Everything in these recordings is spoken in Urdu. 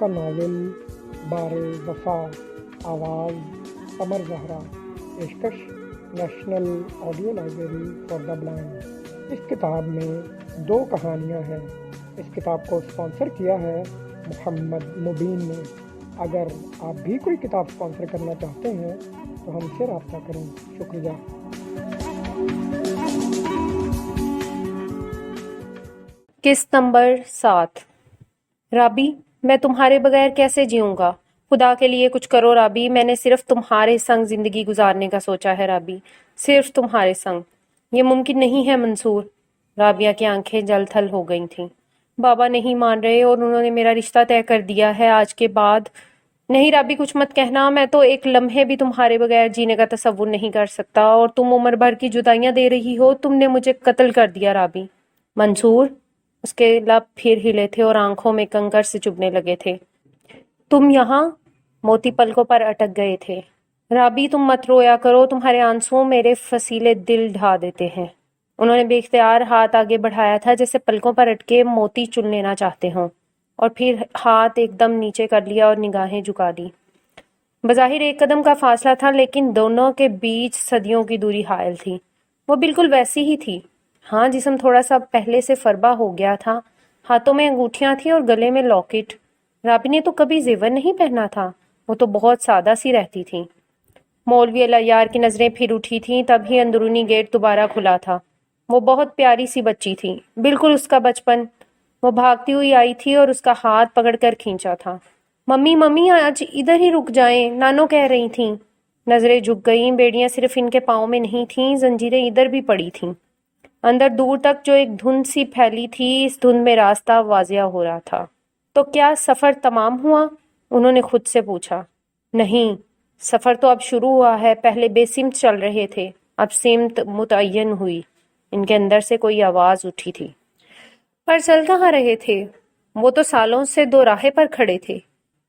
کا ناول بار وفا، آواز قمر زہرا، پیشکش national audio library for the blind. اس کتاب میں 2 کہانیاں ہیں۔ اس کتاب کو اسپانسر کیا ہے محمد مبین نے۔ اگر آپ بھی کوئی کتاب اسپانسر کرنا چاہتے ہیں تو ہم سے رابطہ کریں۔ شکریہ۔ قسط نمبر 7۔ رابی، میں تمہارے بغیر کیسے جیوں گا؟ خدا کے لیے کچھ کرو رابی، میں نے صرف تمہارے سنگ زندگی گزارنے کا سوچا ہے رابی، صرف تمہارے سنگ۔ یہ ممکن نہیں ہے منصور۔ رابعہ کی آنکھیں جل تھل ہو گئی تھیں۔ بابا نہیں مان رہے اور انہوں نے میرا رشتہ طے کر دیا ہے آج کے بعد۔ نہیں رابی، کچھ مت کہنا، میں تو ایک لمحے بھی تمہارے بغیر جینے کا تصور نہیں کر سکتا، اور تم عمر بھر کی جدائیاں دے رہی ہو، تم نے مجھے قتل کر دیا رابی۔ منصور، اس کے لب پھر ہلے تھے اور آنکھوں میں کنکر سے چبھنے لگے تھے۔ تم یہاں؟ موتی پلکوں پر اٹک گئے تھے۔ رابی تم مت رویا کرو، تمہارے آنسوں میرے فسیلے دل ڈھا دیتے ہیں۔ انہوں نے بے اختیار ہاتھ آگے بڑھایا تھا جیسے پلکوں پر اٹکے موتی چن لینا چاہتے ہوں، اور پھر ہاتھ ایک دم نیچے کر لیا اور نگاہیں جھکا دی۔ بظاہر 1 قدم کا فاصلہ تھا، لیکن دونوں کے بیچ صدیوں کی دوری حائل تھی۔ وہ بالکل ویسی ہی تھی۔ ہاں، جسم تھوڑا سا پہلے سے فربا ہو گیا تھا، ہاتھوں میں انگوٹھیاں تھیں اور گلے میں لاکٹ۔ رابی نے تو کبھی زیور نہیں پہنا تھا، وہ تو بہت سادہ سی رہتی تھی۔ مولوی العیار کی نظریں پھر اٹھی تھیں، تبھی اندرونی گیٹ دوبارہ کھلا تھا۔ وہ بہت پیاری سی بچی تھی، بالکل اس کا بچپن۔ وہ بھاگتی ہوئی آئی تھی اور اس کا ہاتھ پکڑ کر کھینچا تھا۔ ممی ممی، آج ادھر ہی رک جائیں، نانو کہہ رہی تھیں۔ نظریں جھک گئیں، بیڑیاں صرف ان کے پاؤں میں نہیں تھیں، زنجیریں ادھر بھی پڑی تھیں۔ اندر دور تک جو ایک دھند سی پھیلی تھی، اس دھند میں راستہ واضح ہو رہا تھا۔ تو کیا سفر تمام ہوا؟ انہوں نے خود سے پوچھا۔ نہیں، سفر تو اب شروع ہوا ہے، پہلے بے سمت چل رہے تھے، اب سمت متعین ہوئی۔ ان کے اندر سے کوئی آواز اٹھی تھی۔ پر چل کہاں رہے تھے؟ وہ تو سالوں سے 2 راہیں پر کھڑے تھے۔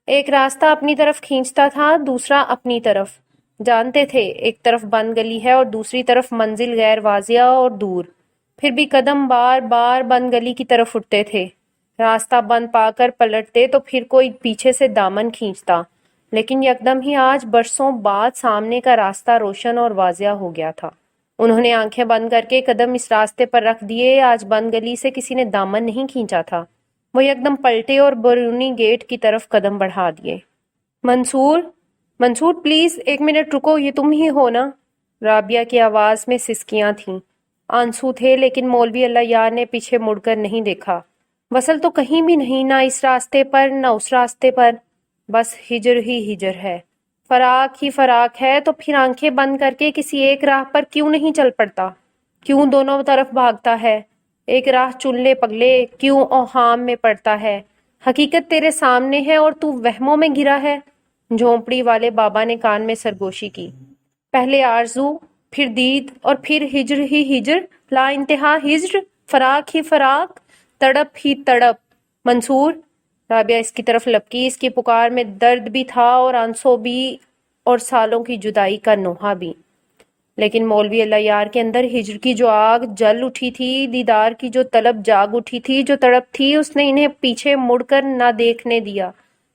ایک راستہ اپنی طرف کھینچتا تھا، دوسرا اپنی طرف۔ جانتے تھے ایک طرف بند گلی ہے اور دوسری طرف منزل غیر واضح اور دور، پھر بھی قدم بار بار بند گلی کی طرف اٹھتے تھے۔ راستہ بند پا کر پلٹتے تو پھر کوئی پیچھے سے دامن کھینچتا، لیکن یکدم ہی آج برسوں بعد سامنے کا راستہ روشن اور واضح ہو گیا تھا۔ انہوں نے آنکھیں بند کر کے قدم اس راستے پر رکھ دیے۔ آج بند گلی سے کسی نے دامن نہیں کھینچا تھا۔ وہ یکدم پلٹے اور بیرونی گیٹ کی طرف قدم بڑھا دیے۔ منصور، منصور پلیز 1 منٹ رکو، یہ تم ہی ہو نا؟ رابعہ کی آواز میں سسکیاں تھیں، آنسو تھے، لیکن مولوی العیار نے پیچھے مڑ کر نہیں دیکھا۔ وصل تو کہیں بھی نہیں، نہ اس راستے پر نہ اس راستے پر، بس ہجر ہی ہجر ہے، فراق ہی فراق ہے۔ تو پھر آنکھیں بند کر کے کسی ایک راہ پر کیوں نہیں چل پڑتا؟ کیوں دونوں طرف بھاگتا ہے؟ ایک راہ چن لے پگلے، کیوں اوہام میں پڑتا ہے؟ حقیقت تیرے سامنے ہے اور تو وہموں میں گرا ہے۔ جھونپڑی والے بابا نے کان میں سرگوشی کی۔ پہلے آرزو، پھر دید، اور پھر ہجر ہی ہجر، لا انتہا ہجر، فراق ہی فراق، تڑپ ہی تڑپ۔ منصور، رابعہ اس کی طرف لپکی۔ اس کی پکار میں درد بھی تھا اور آنسوں بھی اور سالوں کی جدائی کا نوحہ بھی، لیکن مولوی العیار کے اندر ہجر کی جو آگ جل اٹھی تھی، دیدار کی جو طلب جاگ اٹھی تھی، جو تڑپ تھی، اس نے انہیں پیچھے مڑ کر نہ دیکھنے دیا،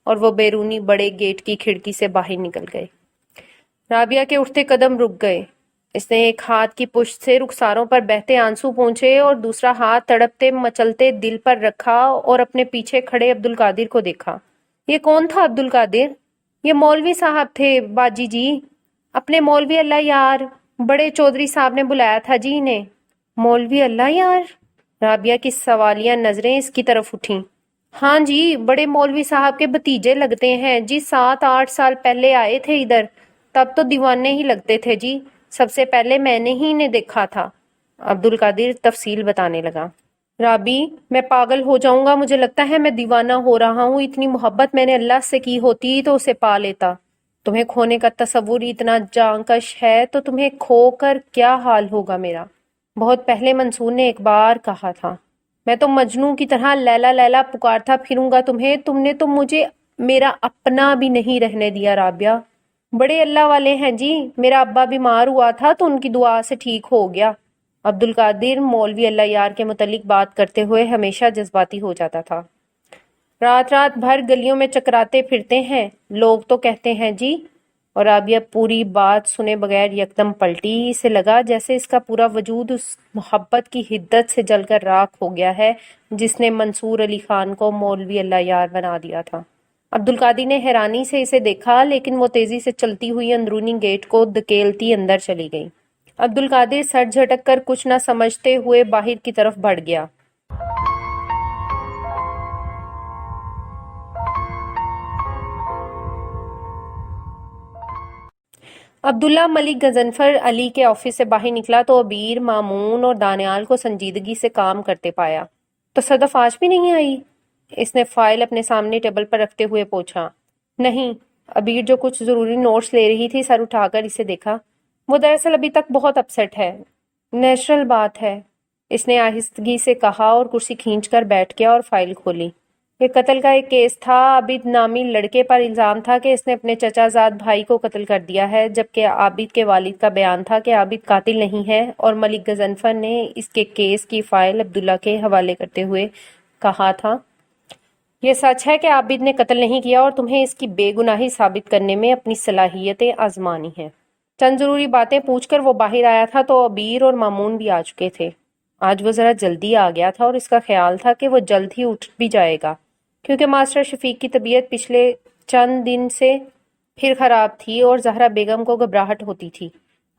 اور وہ بیرونی بڑے گیٹ کی کھڑکی سے باہر نکل گئے۔ رابعہ کے اٹھتے قدم رک گئے۔ اس نے ایک ہاتھ کی پشت سے رخساروں پر بہتے آنسو پونچھے اور دوسرا ہاتھ تڑپتے مچلتے دل پر رکھا اور اپنے پیچھے کھڑے عبدالقادر کو دیکھا۔ یہ کون تھا عبدالقادر؟ یہ مولوی صاحب تھے باجی جی، اپنے مولوی اللہ یار، بڑے چودھری صاحب نے بلایا تھا جی انہیں۔ مولوی اللہ یار؟ رابعہ کی سوالیہ نظریں اس کی طرف اٹھیں۔ ہاں جی، بڑے مولوی صاحب کے بھتیجے لگتے ہیں جی، 7-8 سال پہلے آئے تھے ادھر، تب تو دیوانے ہی لگتے تھے جی، سب سے پہلے میں نے ہی انہیں دیکھا تھا۔ عبدالقادر تفصیل بتانے لگا۔ رابی، میں پاگل ہو جاؤں گا، مجھے لگتا ہے میں دیوانہ ہو رہا ہوں۔ اتنی محبت میں نے اللہ سے کی ہوتی تو اسے پا لیتا۔ تمہیں کھونے کا تصور اتنا جانکش ہے تو تمہیں کھو کر کیا حال ہوگا میرا؟ بہت پہلے منصور نے ایک بار کہا تھا، میں تو مجنوں کی طرح لیلا لیلا پکارتا پھروں گا تمہیں، تم نے تو مجھے میرا اپنا بھی نہیں رہنے دیا۔ رابعہ، بڑے اللہ والے ہیں جی، میرا ابا بیمار ہوا تھا تو ان کی دعا سے ٹھیک ہو گیا۔ عبدالقادر مولوی اللہ یار کے متعلق بات کرتے ہوئے ہمیشہ جذباتی ہو جاتا تھا۔ رات رات بھر گلیوں میں چکراتے پھرتے ہیں، لوگ تو کہتے ہیں جی۔ اور رابعہ پوری بات سنے بغیر یکدم پلٹی۔ اسے لگا جیسے اس کا پورا وجود اس محبت کی حدت سے جل کر راکھ ہو گیا ہے جس نے منصور علی خان کو مولوی اللہ یار بنا دیا تھا۔ عبد القادر نے حیرانی سے اسے دیکھا، لیکن وہ تیزی سے چلتی ہوئی اندرونی گیٹ کو دھکیلتی اندر چلی گئی۔ عبد القادر سر جھٹک کر کچھ نہ سمجھتے ہوئے باہر کی طرف بڑھ گیا۔ عبداللہ ملک غضنفر علی کے آفس سے باہر نکلا تو عبیر، مامون اور دانیال کو سنجیدگی سے کام کرتے پایا۔ تو صدف آج بھی نہیں آئی؟ اس نے فائل اپنے سامنے ٹیبل پر رکھتے ہوئے پوچھا۔ نہیں۔ عبیر جو کچھ ضروری نوٹس لے رہی تھی سر اٹھا کر اسے دیکھا۔ وہ دراصل ابھی تک بہت اپسیٹ ہے۔ نیچرل بات ہے، اس نے آہستگی سے کہا اور کرسی کھینچ کر بیٹھ گیا اور فائل کھولی۔ یہ قتل کا ایک کیس تھا۔ عابد نامی لڑکے پر الزام تھا کہ اس نے اپنے چچا زاد بھائی کو قتل کر دیا ہے، جبکہ عابد کے والد کا بیان تھا کہ عابد قاتل نہیں ہے، اور ملک غضنفر نے اس کے کیس کی فائل عبداللہ کے حوالے کرتے ہوئے کہا تھا، یہ سچ ہے کہ عابد نے قتل نہیں کیا اور تمہیں اس کی بے گناہی ثابت کرنے میں اپنی صلاحیتیں آزمانی ہیں۔ چند ضروری باتیں پوچھ کر وہ باہر آیا تھا تو عبیر اور مامون بھی آ چکے تھے۔ آج وہ ذرا جلدی آ گیا تھا اور اس کا خیال تھا کہ وہ جلد ہی اٹھ بھی جائے گا، کیونکہ ماسٹر شفیق کی طبیعت پچھلے چند دن سے پھر خراب تھی اور زہرا بیگم کو گھبراہٹ ہوتی تھی۔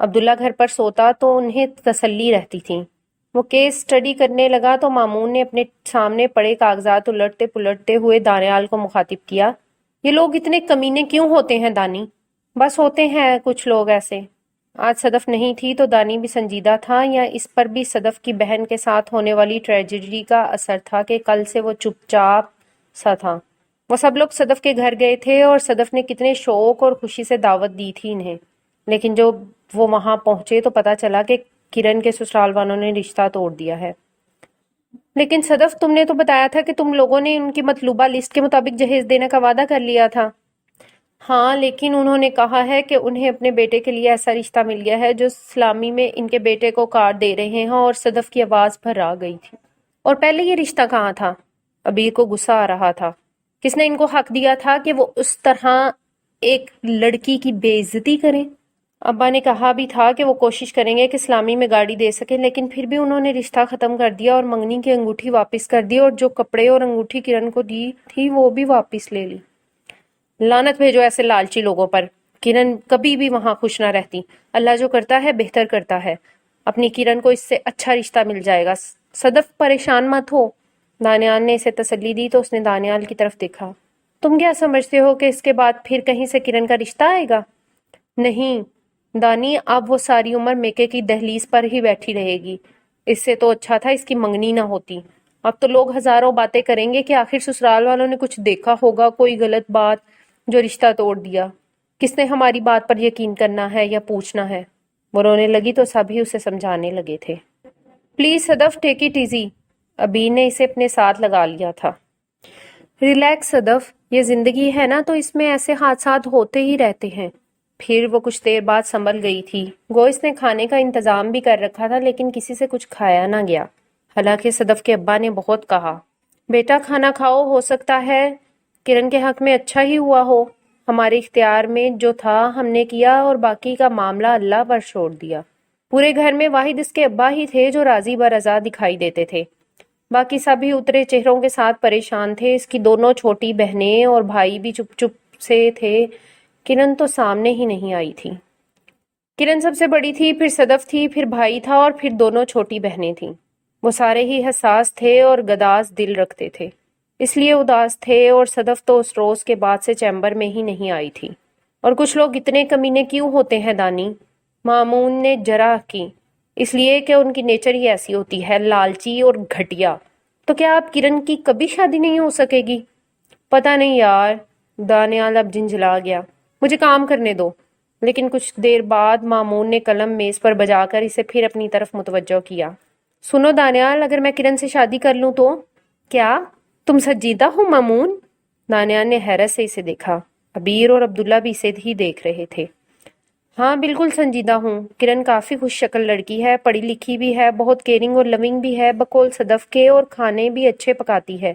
عبداللہ گھر پر سوتا تو انہیں تسلی رہتی تھی۔ وہ کیس اسٹڈی کرنے لگا تو مامون نے اپنے سامنے پڑے کاغذات الٹتے پلٹتے ہوئے دانیال کو مخاطب کیا۔ یہ لوگ اتنے کمینے کیوں ہوتے ہیں دانی؟ بس ہوتے ہیں کچھ لوگ ایسے۔ آج صدف نہیں تھی تو دانی بھی سنجیدہ تھا، یا اس پر بھی صدف کی بہن کے ساتھ ہونے والی ٹریجڈی کا اثر تھا کہ کل سے وہ چپ چاپ سا تھا۔ وہ سب لوگ صدف کے گھر گئے تھے اور صدف نے کتنے شوق اور خوشی سے دعوت دی تھی انہیں، لیکن جو وہ وہاں پہنچے تو پتا چلا کہ کرن کے سسرال والوں نے رشتہ توڑ دیا ہے۔ لیکن صدف، تم نے تو بتایا تھا کہ تم لوگوں نے ان کی مطلوبہ لسٹ کے مطابق جہیز دینے کا وعدہ کر لیا تھا۔ ہاں، لیکن انہوں نے کہا ہے کہ انہیں اپنے بیٹے کے لیے ایسا رشتہ مل گیا ہے جو اسلامی میں ان کے بیٹے کو کارڈ دے رہے ہیں، اور صدف کی آواز بھر گئی تھی۔ اور پہلے یہ رشتہ کہاں تھا؟ عبیر کو غصہ آ رہا تھا۔ کس نے ان کو حق دیا تھا کہ وہ اس طرح ایک لڑکی کی بے عزتی کریں؟ ابا نے کہا بھی تھا کہ وہ کوشش کریں گے کہ اسلامی میں گاڑی دے سکیں، لیکن پھر بھی انہوں نے رشتہ ختم کر دیا اور منگنی کی انگوٹھی واپس کر دی، اور جو کپڑے اور انگوٹھی کرن کو دی تھی وہ بھی واپس لے لی۔ لعنت بھیجو ایسے لالچی لوگوں پر۔ کرن کبھی بھی وہاں خوش نہ رہتی۔ اللہ جو کرتا ہے بہتر کرتا ہے۔ اپنی کرن کو اس سے اچھا رشتہ مل جائے گا۔ صدف، پریشان مت ہو۔ دانیال نے اسے تسلی دی تو اس نے دانیال کی طرف دیکھا۔ تم کیا سمجھتے ہو کہ اس کے بعد پھر کہیں سے کرن کا رشتہ آئے گا؟ نہیں دانی، اب وہ ساری عمر میکے کی دہلیز پر ہی بیٹھی رہے گی۔ اس سے تو اچھا تھا اس کی منگنی نہ ہوتی۔ اب تو لوگ ہزاروں باتیں کریں گے کہ آخر سسرال والوں نے کچھ دیکھا ہوگا، کوئی غلط بات، جو رشتہ توڑ دیا۔ کس نے ہماری بات پر یقین کرنا ہے یا پوچھنا ہے؟ وہ رونے لگی تو سبھی اسے سمجھانے لگے تھے۔ Please Sadaf, take it easy. Abeer نے اسے اپنے ساتھ لگا لیا تھا۔ ریلیکس صدف، یہ زندگی ہے نا، تو اس میں ایسے حادثات ہوتے ہی رہتے ہیں۔ پھر وہ کچھ دیر بعد سنبھل گئی تھی۔ گو اس نے کھانے کا انتظام بھی کر رکھا تھا، لیکن کسی سے کچھ کھایا نہ گیا۔ حالانکہ صدف کے ابا نے بہت کہا، بیٹا کھانا کھاؤ، ہو سکتا ہے کرن کے حق میں اچھا ہی ہوا ہو۔ ہمارے اختیار میں جو تھا ہم نے کیا، اور باقی کا معاملہ اللہ پر چھوڑ دیا۔ پورے گھر میں واحد اس کے ابا ہی تھے جو راضی برضا دکھائی دیتے تھے۔ باقی سبھی اترے چہروں کے ساتھ پریشان تھے۔ اس کی دونوں چھوٹی بہنیں اور بھائی بھی چپ چپ سے تھے۔ کرن تو سامنے ہی نہیں آئی تھی۔ کرن سب سے بڑی تھی، پھر صدف تھی، پھر بھائی تھا، اور پھر دونوں چھوٹی بہنیں تھیں۔ وہ سارے ہی حساس تھے اور گداز دل رکھتے تھے، اس لیے اداس تھے، اور صدف تو اس روز کے بعد سے چیمبر میں ہی نہیں آئی تھی۔ اور کچھ لوگ اتنے کمینے کیوں ہوتے ہیں دانی؟ مامون نے جرح کی۔ اس لیے کہ ان کی نیچر ہی ایسی ہوتی ہے، لالچی اور گھٹیا۔ تو کیا اب کرن کی کبھی شادی نہیں ہو سکے گی؟ پتہ نہیں یار۔ دانیال اب جھنجھلا گیا۔ مجھے کام کرنے دو۔ لیکن کچھ دیر بعد مامون نے قلم میز پر بجا کر اسے پھر اپنی طرف متوجہ کیا۔ سنو دانیال، اگر میں کرن سے شادی کر لوں تو؟ کیا تم سنجیدہ ہو مامون؟ دانیال نے حیرت سے اسے دیکھا۔ عبیر اور عبداللہ بھی اسے ہی دیکھ رہے تھے۔ ہاں بالکل سنجیدہ ہوں۔ کرن کافی خوش شکل لڑکی ہے، پڑھی لکھی بھی ہے، بہت کیئرنگ اور لونگ بھی ہے، بقول صدف کے، اور کھانے بھی اچھے پکاتی ہے۔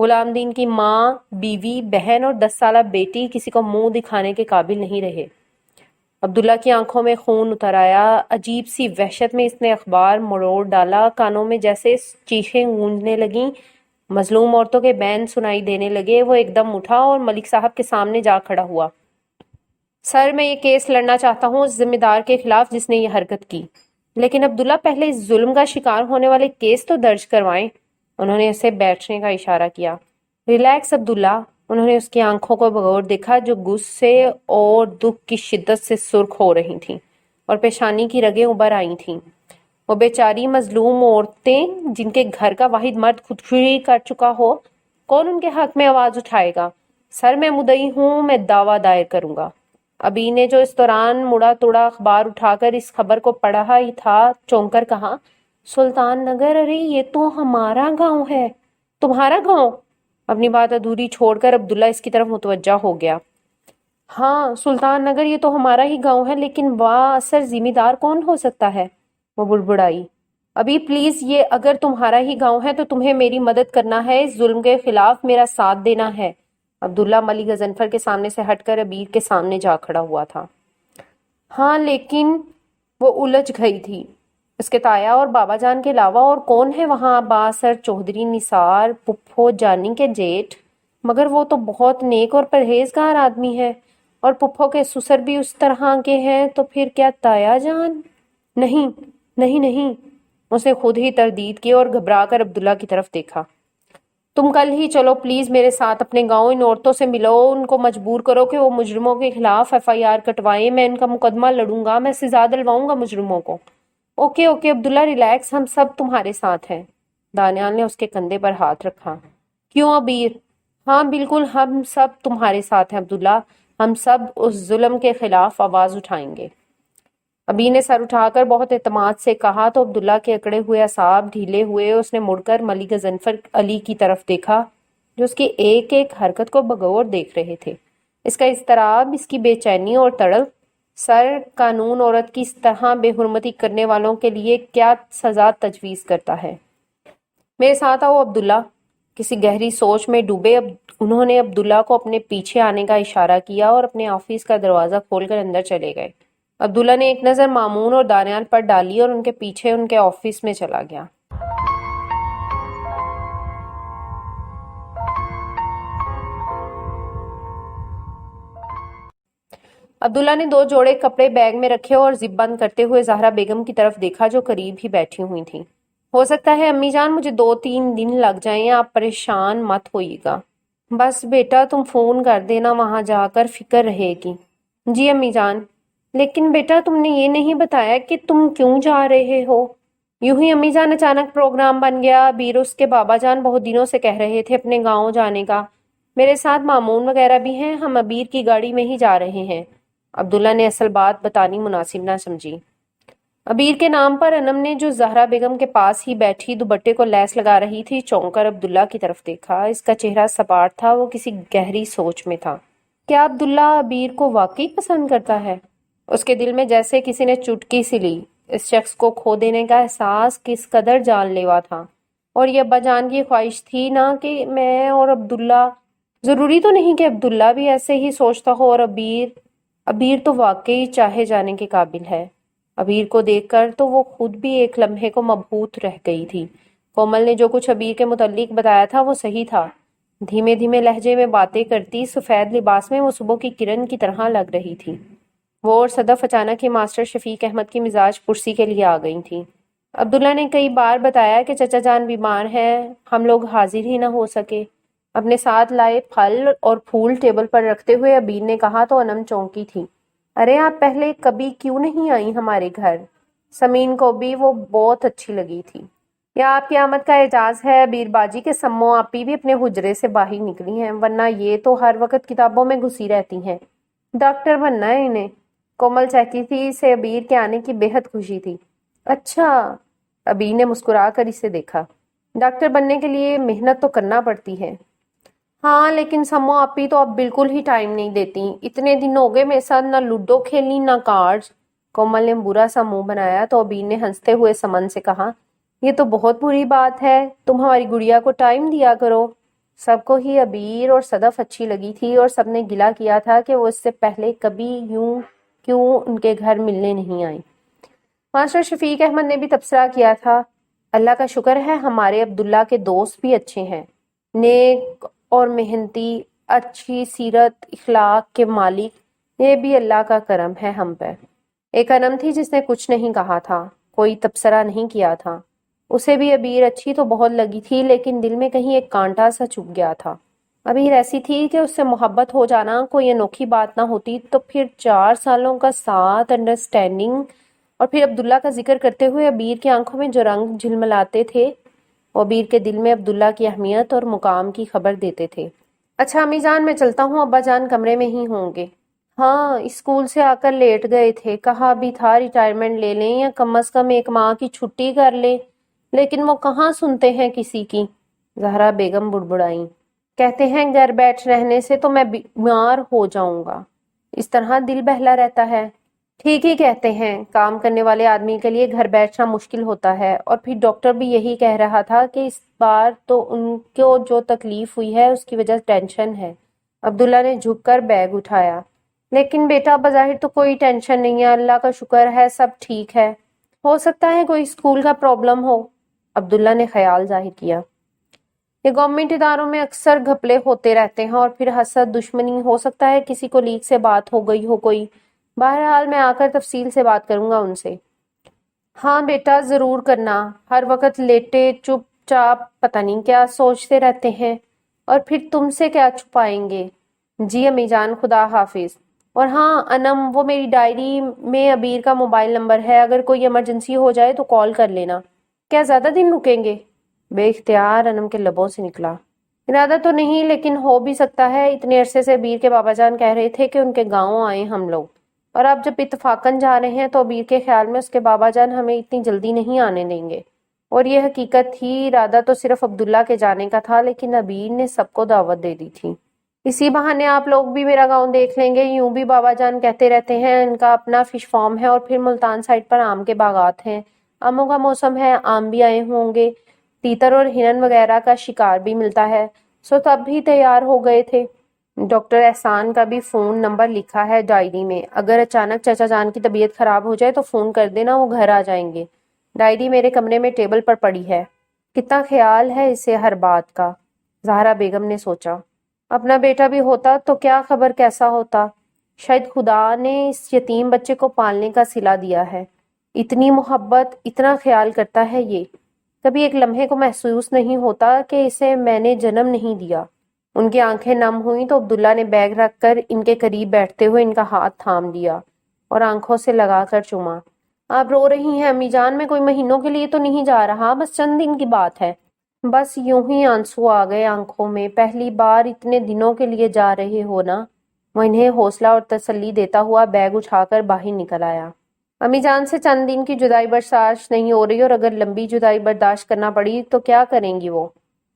غلام دین کی ماں، بیوی، بہن اور 10 سالہ بیٹی کسی کو منہ دکھانے کے قابل نہیں رہے۔ عبداللہ کی آنکھوں میں خون اتر آیا۔ عجیب سی وحشت میں اس نے اخبار مروڑ ڈالا، کانوں میں جیسے چیخیں گونجنے لگیں، مظلوم عورتوں کے بین سنائی دینے لگے۔ وہ ایک دم اٹھا اور ملک صاحب کے سامنے جا کھڑا ہوا۔ سر، میں یہ کیس لڑنا چاہتا ہوں اس ذمہ دار کے خلاف جس نے یہ حرکت کی، لیکن عبداللہ پہلے اس ظلم کا شکار ہونے والے کیس تو درج کروائیں۔ انہوں نے اسے بیٹھنے کا اشارہ کیا۔ ریلیکس عبداللہ۔ انہوں نے اس کی آنکھوں کو بغور دیکھا جو غصے اور دکھ کی شدت سے سرخ ہو رہی تھیں اور پیشانی کی رگیں ابھر آئی تھیں۔ وہ بیچاری مظلوم عورتیں جن کے گھر کا واحد مرد خودکشی کر چکا ہو، کون ان کے حق میں آواز اٹھائے گا؟ سر، میں مدعی ہوں، میں دعویٰ دائر کروں گا۔ ابھی نے جو اس دوران مڑا توڑا اخبار اٹھا کر اس خبر کو پڑھا ہی تھا، چونک کر کہا، سلطان نگر، ارے یہ تو ہمارا گاؤں ہے۔ تمہارا گاؤں؟ اپنی بات ادھوری چھوڑ کر عبداللہ اس کی طرف متوجہ ہو گیا۔ ہاں سلطان نگر یہ تو ہمارا ہی گاؤں ہے، لیکن اثر ذمہ دار کون ہو سکتا ہے؟ وہ بڑبڑائی۔ ابھی پلیز، یہ اگر تمہارا ہی گاؤں ہے تو تمہیں میری مدد کرنا ہے، اس ظلم کے خلاف میرا ساتھ دینا ہے۔ عبداللہ ملک غضنفر کے سامنے سے ہٹ کر ابیر کے سامنے جا کھڑا ہوا تھا۔ ہاں لیکن وہ الجھ گئی تھی۔ اس کے تایا اور بابا جان کے علاوہ اور کون ہے وہاں؟ بااثر چودھری نثار، پپھو جانی کے جیٹھ، مگر وہ تو بہت نیک اور پرہیزگار آدمی ہے، اور پپھو کے سسر بھی اس طرح کے ہیں، تو پھر کیا تایا جان؟ نہیں نہیں نہیں، اس نے خود ہی تردید کی اور گھبرا کر عبداللہ کی طرف دیکھا۔ تم کل ہی چلو پلیز میرے ساتھ اپنے گاؤں، ان عورتوں سے ملو، ان کو مجبور کرو کہ وہ مجرموں کے خلاف FIR کٹوائیں، میں ان کا مقدمہ لڑوں گا، میں سزا دلواؤں گا مجرموں کو۔ اوکے اوکے عبداللہ، ریلیکس، ہم سب تمہارے ساتھ ہیں۔ دانیال نے اس کے کندھے پر ہاتھ رکھا۔ کیوں ابیر؟ ہاں بالکل، ہم سب تمہارے ساتھ ہیں عبداللہ، ہم سب اس ظلم کے خلاف آواز اٹھائیں گے۔ ابیر نے سر اٹھا کر بہت اعتماد سے کہا تو عبداللہ کے اکڑے ہوئے اعصاب ڈھیلے ہوئے اس نے مڑ کر ملک غضنفر علی کی طرف دیکھا جو اس کی ایک ایک حرکت کو بغور دیکھ رہے تھے۔ اس کا اضطراب، اس کی بے چینی اور تڑپ۔ سر، قانون عورت کی اس طرح بے حرمتی کرنے والوں کے لیے کیا سزا تجویز کرتا ہے؟ میرے ساتھ آؤ عبداللہ۔ کسی گہری سوچ میں ڈوبے انہوں نے عبداللہ کو اپنے پیچھے آنے کا اشارہ کیا اور اپنے آفس کا دروازہ کھول کر اندر چلے گئے۔ عبداللہ نے ایک نظر مامون اور دانیال پر ڈالی اور ان کے پیچھے ان کے آفس میں چلا گیا۔ عبداللہ نے 2 جوڑے کپڑے بیگ میں رکھے اور زپ بند کرتے ہوئے زہرا بیگم کی طرف دیکھا جو قریب ہی بیٹھی ہوئی تھیں۔ ہو سکتا ہے امی جان مجھے 2-3 دن لگ جائیں، آپ پریشان مت ہوئیے گا۔ بس بیٹا تم فون کر دینا، وہاں جا کر فکر رہے گی۔ جی امی جان۔ لیکن بیٹا تم نے یہ نہیں بتایا کہ تم کیوں جا رہے ہو؟ یوں ہی امی جان، اچانک پروگرام بن گیا۔ ابیر اس کے بابا جان بہت دنوں سے کہہ رہے تھے اپنے گاؤں جانے کا۔ میرے ساتھ مامون وغیرہ بھی ہیں، ہم ابیر کی گاڑی میں ہی جا رہے ہیں۔ عبداللہ نے اصل بات بتانی مناسب نہ سمجھی۔ ابیر کے نام پر انم نے جو زہرا بیگم کے پاس ہی بیٹھی دوپٹے کو لیس لگا رہی تھی چونک کر عبداللہ کی طرف دیکھا۔ اس کا چہرہ سپاٹ تھا، وہ کسی گہری سوچ میں تھا۔ کیا عبداللہ ابیر کو واقعی پسند کرتا ہے؟ اس کے دل میں جیسے کسی نے چٹکی سی لی۔ اس شخص کو کھو دینے کا احساس کس قدر جان لیوا تھا، اور یہ ابا جان کی خواہش تھی نا کہ میں اور عبداللہ، ضروری تو نہیں کہ عبداللہ بھی ایسے ہی سوچتا ہو، اور ابیر تو واقعی چاہے جانے کے قابل ہے۔ ابیر کو دیکھ کر تو وہ خود بھی ایک لمحے کو مبہوت رہ گئی تھی۔ کومل نے جو کچھ ابیر کے متعلق بتایا تھا وہ صحیح تھا۔ دھیمے دھیمے لہجے میں باتیں کرتی، سفید لباس میں وہ صبح کی کرن کی طرح لگ رہی تھی۔ وہ اور صدف اچانک ہی ماسٹر شفیق احمد کی مزاج پرسی کے لیے آ گئی تھیں۔ عبداللہ نے کئی بار بتایا کہ چچا جان بیمار ہیں، ہم لوگ حاضر ہی نہ ہو سکے۔ اپنے ساتھ لائے پھل اور پھول ٹیبل پر رکھتے ہوئے ابیر نے کہا تو انم چونکی تھی۔ ارے آپ پہلے کبھی کیوں نہیں آئی ہمارے گھر؟ سمین کو بھی وہ بہت اچھی لگی تھی۔ یا آپ کی آمد کا اعجاز ہے ابیر باجی کے سمو آپی بھی اپنے حجرے سے باہر نکلی ہیں، ورنہ یہ تو ہر وقت کتابوں میں گھسی رہتی ہیں۔ ڈاکٹر بننا ہے انہیں۔ کومل چہکی تھی، اسے ابیر کے آنے کی بے حد خوشی تھی۔ اچھا، ابیر نے مسکرا کر اسے دیکھا۔ ڈاکٹر بننے کے لیے محنت تو کرنا پڑتی ہے۔ ہاں لیکن سمو آپی تو اب بالکل ہی ٹائم نہیں دیتی، اتنے دن ہو گئے میرے ساتھ نہ لوڈو کھیلنی نہ کارڈز۔ کومل نے برا سا منہ بنایا تو ابیر نے ہنستے ہوئے سمن سے کہا، یہ تو بہت بری بات ہے، تم ہماری گڑیا کو ٹائم دیا کرو۔ سب کو ہی عبیر اور صدف اچھی لگی تھی اور سب نے گلہ کیا تھا کہ وہ اس سے پہلے کبھی یوں کیوں ان کے گھر ملنے نہیں آئی۔ ماسٹر شفیق احمد نے بھی تبصرہ کیا تھا، اللہ کا شکر ہے ہمارے عبداللہ کے دوست بھی اچھے ہیں، نیک اور محنتی، اچھی سیرت اخلاق کے مالک، یہ بھی اللہ کا کرم ہے ہم پر۔ ایک انم تھی جس نے کچھ نہیں کہا تھا، کوئی تبصرہ نہیں کیا تھا۔ اسے بھی عبیر اچھی تو بہت لگی تھی، لیکن دل میں کہیں ایک کانٹا سا چبھ گیا تھا۔ عبیر ایسی تھی کہ اس سے محبت ہو جانا کوئی انوکھی بات نہ ہوتی، تو پھر 4 سالوں کا ساتھ، انڈرسٹینڈنگ، اور پھر عبداللہ کا ذکر کرتے ہوئے عبیر کی آنکھوں میں جو رنگ جھلملاتے تھے وہ عبیر کے دل میں عبداللہ کی اہمیت اور مقام کی خبر دیتے تھے۔ اچھا امی جان، میں چلتا ہوں، ابا جان کمرے میں ہی ہوں گے۔ ہاں، اسکول سے آ کر لیٹ گئے تھے، کہا بھی تھا ریٹائرمنٹ لے لیں یا کم از کم 1 ماہ کی چھٹی کر لیں، لیکن وہ کہاں سنتے ہیں کسی کی۔ زہرا بیگم بڑبڑائیں، کہتے ہیں گھر بیٹھ رہنے سے تو میں بیمار ہو جاؤں گا، اس طرح دل بہلا رہتا ہے۔ ٹھیک ہی کہتے ہیں، کام کرنے والے آدمی کے لیے گھر بیٹھنا مشکل ہوتا ہے، اور پھر ڈاکٹر بھی یہی کہہ رہا تھا کہ اس بار تو ان کو جو تکلیف ہوئی ہے اس کی وجہ ٹینشن ہے۔ عبداللہ نے جھک کر بیگ اٹھایا۔ لیکن بیٹا بظاہر تو کوئی ٹینشن نہیں ہے، اللہ کا شکر ہے سب ٹھیک ہے، ہو سکتا ہے کوئی اسکول کا پرابلم ہو، عبداللہ نے خیال ظاہر کیا۔ یہ گورنمنٹ اداروں میں اکثر گھپلے ہوتے رہتے ہیں، اور پھر حسد دشمنی، ہو سکتا ہے کسی کو لیک سے بات ہو گئی ہو کوئی۔ بہرحال میں آ کر تفصیل سے بات کروں گا ان سے۔ ہاں بیٹا ضرور کرنا، ہر وقت لیٹے چپ چاپ پتہ نہیں کیا سوچتے رہتے ہیں، اور پھر تم سے کیا چھپائیں گے۔ جی امی جان، خدا حافظ۔ اور ہاں انم، وہ میری ڈائری میں عبیر کا موبائل نمبر ہے، اگر کوئی ایمرجنسی ہو جائے تو کال کر لینا۔ کیا زیادہ دن رکیں گے؟ بے اختیار انم کے لبوں سے نکلا۔ ارادہ تو نہیں، لیکن ہو بھی سکتا ہے، اتنے عرصے سے عبیر کے بابا جان کہہ رہے تھے کہ ان کے گاؤں آئیں ہم لوگ، اور اب جب اتفاقاً جا رہے ہیں تو عبیر کے خیال میں اس کے بابا جان ہمیں اتنی جلدی نہیں آنے دیں گے۔ اور یہ حقیقت تھی، ارادہ تو صرف عبداللہ کے جانے کا تھا، لیکن عبیر نے سب کو دعوت دے دی تھی۔ اسی بہانے آپ لوگ بھی میرا گاؤں دیکھ لیں گے، یوں بھی بابا جان کہتے رہتے ہیں ان کا اپنا فش فارم ہے، اور پھر ملتان سائڈ پر آم کے باغات ہیں، آموں کا موسم ہے، آم بھی آئے ہوں گے، تیتر اور ہرن وغیرہ کا شکار بھی ملتا ہے، سو تب بھی تیار ہو گئے تھے۔ ڈاکٹر احسان کا بھی فون نمبر لکھا ہے ڈائری میں، اگر اچانک چچا جان کی طبیعت خراب ہو جائے تو فون کر دینا، وہ گھر آ جائیں گے۔ ڈائری میرے کمرے میں ٹیبل پر پڑی ہے، کتنا خیال ہے اسے ہر بات کا، زہرا بیگم نے سوچا۔ اپنا بیٹا بھی ہوتا تو کیا خبر کیسا ہوتا، شاید خدا نے اس یتیم بچے کو پالنے کا صلہ دیا ہے، اتنی محبت، اتنا خیال کرتا ہے یہ، کبھی ایک لمحے کو محسوس نہیں ہوتا کہ اسے میں نے جنم نہیں دیا۔ ان کی آنکھیں نم ہوئیں تو عبداللہ نے بیگ رکھ کر ان کے قریب بیٹھتے ہوئے ان کا ہاتھ تھام لیا اور آنکھوں سے لگا کر چوما۔ آپ رو رہی ہیں امی جان، میں کوئی مہینوں کے لیے تو نہیں جا رہا، بس چند دن کی بات ہے۔ بس یوں ہی آنسو آ گئے آنکھوں میں، پہلی بار اتنے دنوں کے لیے جا رہے ہو نا؟ وہ انہیں حوصلہ اور تسلی دیتا ہوا بیگ اٹھا کر باہر نکل آیا۔ امی جان سے چند دن کی جدائی برداشت نہیں ہو رہی، اور اگر لمبی جدائی برداشت کرنا پڑی تو کیا کریں گی وہ؟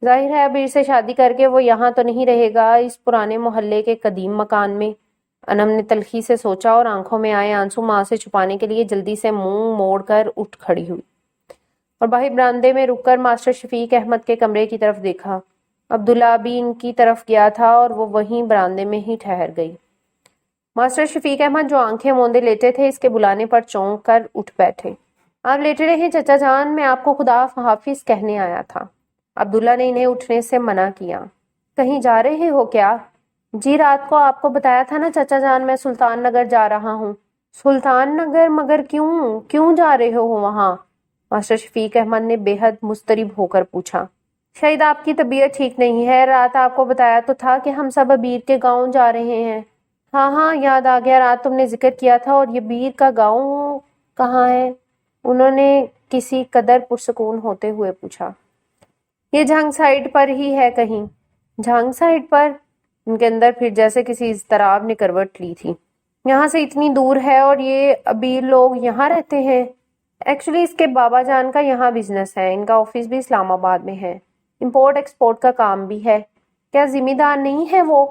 ظاہر ہے عبیر سے شادی کر کے وہ یہاں تو نہیں رہے گا، اس پرانے محلے کے قدیم مکان میں۔ انم نے تلخی سے سوچا اور آنکھوں میں آئے آنسو ماں سے چھپانے کے لیے جلدی سے منہ موڑ کر اٹھ کھڑی ہوئی اور باہر برآمدے میں رک کر ماسٹر شفیق احمد کے کمرے کی طرف دیکھا۔ عبداللہ بھی ان کی طرف گیا تھا اور وہ وہیں برآمدے میں ہی ٹھہر گئی۔ ماسٹر شفیق احمد جو آنکھیں موندے لیٹے تھے، اس کے بلانے پر چونک کر اٹھ بیٹھے۔ آپ لیٹے رہے چچا جان، میں آپ کو خدا حافظ کہنے آیا تھا۔ عبداللہ نے انہیں اٹھنے سے منع کیا۔ کہیں جا رہے ہو کیا؟ جی رات کو آپ کو بتایا تھا نا چچا جان، میں سلطان نگر جا رہا ہوں۔ سلطان نگر؟ مگر کیوں جا رہے ہو وہاں؟ ماسٹر شفیق احمد نے بے حد مضطرب ہو کر پوچھا۔ شاید آپ کی طبیعت ٹھیک نہیں ہے، رات آپ کو بتایا تو تھا کہ ہم سب عبیر کے گاؤں جا رہے ہیں۔ ہاں یاد آ گیا، رات تم نے ذکر کیا تھا، اور یہ عبیر کا گاؤں کہاں ہے؟ انہوں نے کسی قدر پرسکون ہوتے ہوئے پوچھا۔ یہ جھنگ سائڈ پر ہی ہے کہیں۔ جھنگ سائڈ پر؟ ان کے اندر پھر جیسے کسی اضطراب نے کروٹ لی تھی۔ یہاں سے اتنی دور ہے، اور یہ عبیر لوگ یہاں رہتے ہیں؟ ایکچولی اس کے بابا جان کا یہاں بزنس ہے، ان کا آفس بھی اسلام آباد میں ہے، امپورٹ ایکسپورٹ کا کام بھی ہے۔ کیا ذمہ دار نہیں ہے وہ؟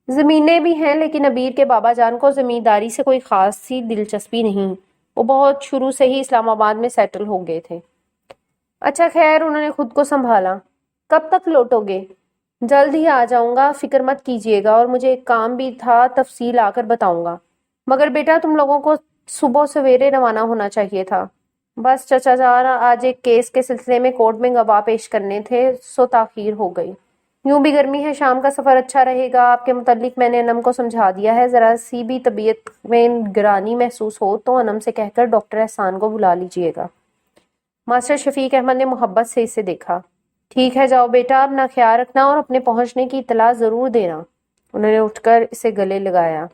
زمینیں بھی ہیں، لیکن عبیر کے بابا جان کو زمینداری سے کوئی خاصی دلچسپی نہیں، وہ بہت شروع سے ہی اسلام آباد میں سیٹل ہو گئے تھے۔ اچھا خیر، انہوں نے خود کو سنبھالا۔ کب تک لوٹو گے؟ جلد ہی آ جاؤں گا، فکر مت کیجیے گا، اور مجھے ایک کام بھی تھا، تفصیل آ کر بتاؤں گا۔ مگر بیٹا تم لوگوں کو صبح سویرے روانہ ہونا چاہیے تھا۔ بس چچا جان آج ایک کیس کے سلسلے میں کورٹ میں گواہ پیش کرنے تھے، سو تاخیر ہو گئی۔ یوں بھی گرمی ہے، شام کا سفر اچھا رہے گا۔ آپ کے متعلق میں نے انم کو سمجھا دیا ہے، ذرا سی بھی طبیعت میں گرانی محسوس ہو تو انم سے کہہ کر ڈاکٹر احسان کو بلا لیجیے گا۔ ماسٹر شفیق احمد نے محبت سے اسے دیکھا۔ ٹھیک ہے، جاؤ بیٹا، اپنا خیال رکھنا اور اپنے پہنچنے کی اطلاع ضرور دینا۔ انہوں نے اٹھ کر اسے گلے لگایا۔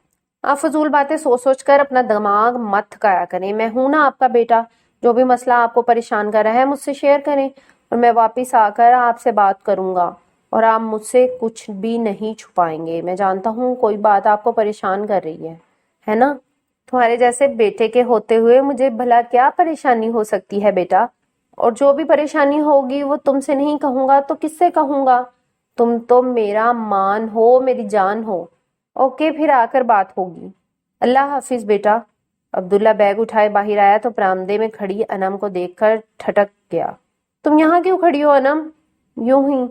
آپ فضول باتیں سوچ سوچ کر اپنا دماغ مت تھکایا کریں، میں ہوں نا آپ کا بیٹا، جو بھی مسئلہ آپ کو پریشان کر رہا ہے مجھ سے شیئر کریں اور میں واپس آ کر آپ سے بات کروں گا، اور آپ مجھ سے کچھ بھی نہیں چھپائیں گے۔ میں جانتا ہوں کوئی بات آپ کو پریشان کر رہی ہے نا؟ تمہارے جیسے بیٹے کے ہوتے ہوئے مجھے بھلا کیا پریشانی ہو سکتی ہے بیٹا؟ اور جو بھی پریشانی ہوگی وہ تم سے نہیں کہوں گا تو کس سے کہوں گا؟ تم تو میرا مان ہو، میری جان ہو۔ اوکے، پھر آ کر بات ہوگی۔ اللہ حافظ بیٹا۔ عبداللہ بیگ اٹھائے باہر آیا تو برآمدے میں کھڑی انم کو دیکھ کر ٹھٹک گیا۔ تم یہاں کیوں کھڑی ہو انم؟ یوں ہی۔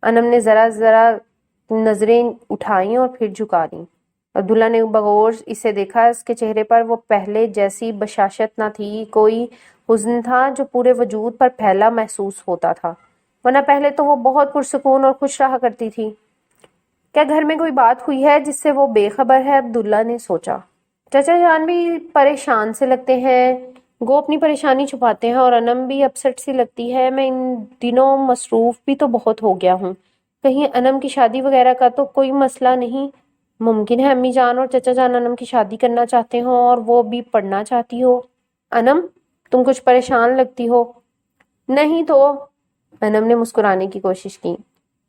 انم نے ذرا نظریں اٹھائیں اور پھر جھکا دیں۔ عبداللہ نے بغور اسے دیکھا، اس کے چہرے پر وہ پہلے جیسی بشاشت نہ تھی، کوئی حزن تھا جو پورے وجود پر پھیلا محسوس ہوتا تھا، ورنہ پہلے تو وہ بہت پرسکون اور خوش رہا کرتی تھی۔ کیا گھر میں کوئی بات ہوئی ہے جس سے وہ بے خبر ہے؟ عبداللہ نے سوچا۔ چچا جان بھی پریشان سے لگتے ہیں، گو اپنی پریشانی چھپاتے ہیں، اور انم بھی اپسٹ سی لگتی ہے۔ میں ان دنوں مصروف بھی تو بہت ہو گیا ہوں۔ کہیں انم کی شادی وغیرہ کا تو کوئی مسئلہ نہیں؟ ممکن ہے امی جان اور چچا جان انم کی شادی کرنا چاہتے ہوں اور وہ بھی پڑھنا چاہتی ہو۔ انم تم کچھ پریشان لگتی ہو۔ نہیں تو، انم نے مسکرانے کی کوشش کی۔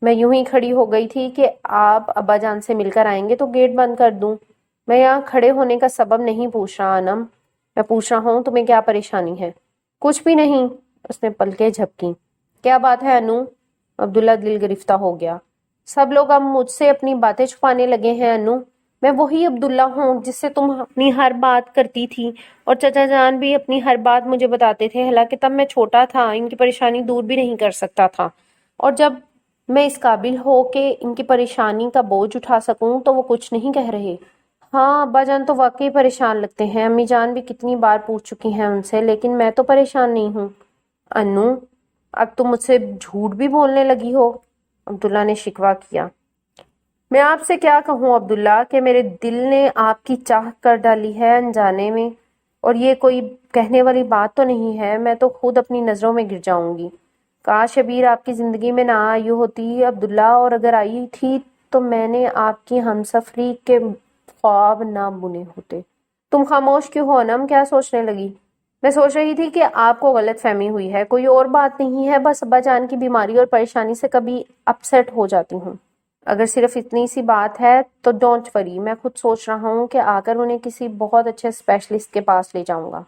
میں یوں ہی کھڑی ہو گئی تھی کہ آپ ابا جان سے مل کر آئیں گے تو گیٹ بند کر دوں۔ میں یہاں کھڑے ہونے کا سبب نہیں پوچھ رہا انم، میں پوچھ رہا ہوں تمہیں کیا پریشانی ہے؟ کچھ بھی نہیں، اس نے پلکیں جھپکیں۔ کیا بات ہے انو؟ عبداللہ دل گرفتہ ہو گیا۔ سب لوگ اب مجھ سے اپنی باتیں چھپانے لگے ہیں انو۔ میں وہی عبداللہ ہوں جس سے تم اپنی ہر بات کرتی تھی، اور چچا جان بھی اپنی ہر بات مجھے بتاتے تھے، حالانکہ تب میں چھوٹا تھا، ان کی پریشانی دور بھی نہیں کر سکتا تھا، اور جب میں اس قابل ہو کہ ان کی پریشانی کا بوجھ اٹھا سکوں تو وہ کچھ نہیں کہہ رہے۔ ہاں ابا جان تو واقعی پریشان لگتے ہیں، امی جان بھی کتنی بار پوچھ چکی ہیں ان سے، لیکن میں تو پریشان نہیں ہوں۔ انو اب تم مجھ سے جھوٹ بھی بولنے لگی ہو، عبداللہ نے شکوہ کیا۔ میں آپ سے کیا کہوں عبداللہ کہ میرے دل نے آپ کی چاہ کر ڈالی ہے انجانے میں، اور یہ کوئی کہنے والی بات تو نہیں ہے، میں تو خود اپنی نظروں میں گر جاؤں گی۔ کاش شبیر آپ کی زندگی میں نہ آئی ہوتی عبداللہ، اور اگر آئی تھی تو میں نے آپ کی ہمسفری کے خواب نہ بنے ہوتے۔ تم خاموش کیوں ہو انم؟ کیا سوچنے لگی؟ میں سوچ رہی تھی کہ آپ کو غلط فہمی ہوئی ہے، کوئی اور بات نہیں ہے، بس ابا جان کی بیماری اور پریشانی سے کبھی اپسیٹ ہو جاتی ہوں۔ اگر صرف اتنی سی بات ہے تو ڈونٹ وری، میں خود سوچ رہا ہوں کہ آ کر انہیں کسی بہت اچھے اسپیشلسٹ کے پاس لے جاؤں گا۔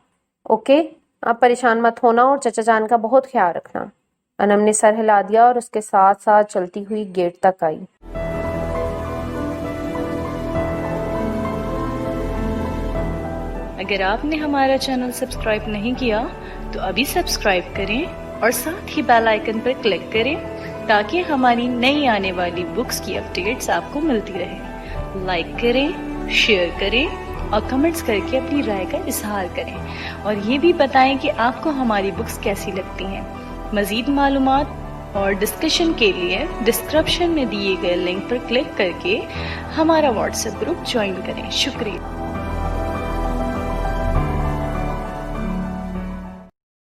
اوکے، آپ پریشان مت ہونا اور چچا جان کا بہت خیال رکھنا۔ انم نے سر ہلا دیا اور اس کے ساتھ ساتھ چلتی ہوئی گیٹ تک آئی۔ اگر آپ نے ہمارا چینل سبسکرائب نہیں کیا تو ابھی سبسکرائب کریں اور ساتھ ہی بیل آئیکن پر کلک کریں تاکہ ہماری نئی آنے والی بکس کی اپڈیٹس آپ کو ملتی رہیں۔ لائک کریں، شیئر کریں اور کمنٹس کر کے اپنی رائے کا اظہار کریں، اور یہ بھی بتائیں کہ آپ کو ہماری بکس کیسی لگتی ہیں۔ مزید معلومات اور ڈسکشن کے لیے ڈسکرپشن میں دیے گئے لنک پر کلک کر کے ہمارا واٹس ایپ گروپ جوائن کریں۔ شکریہ۔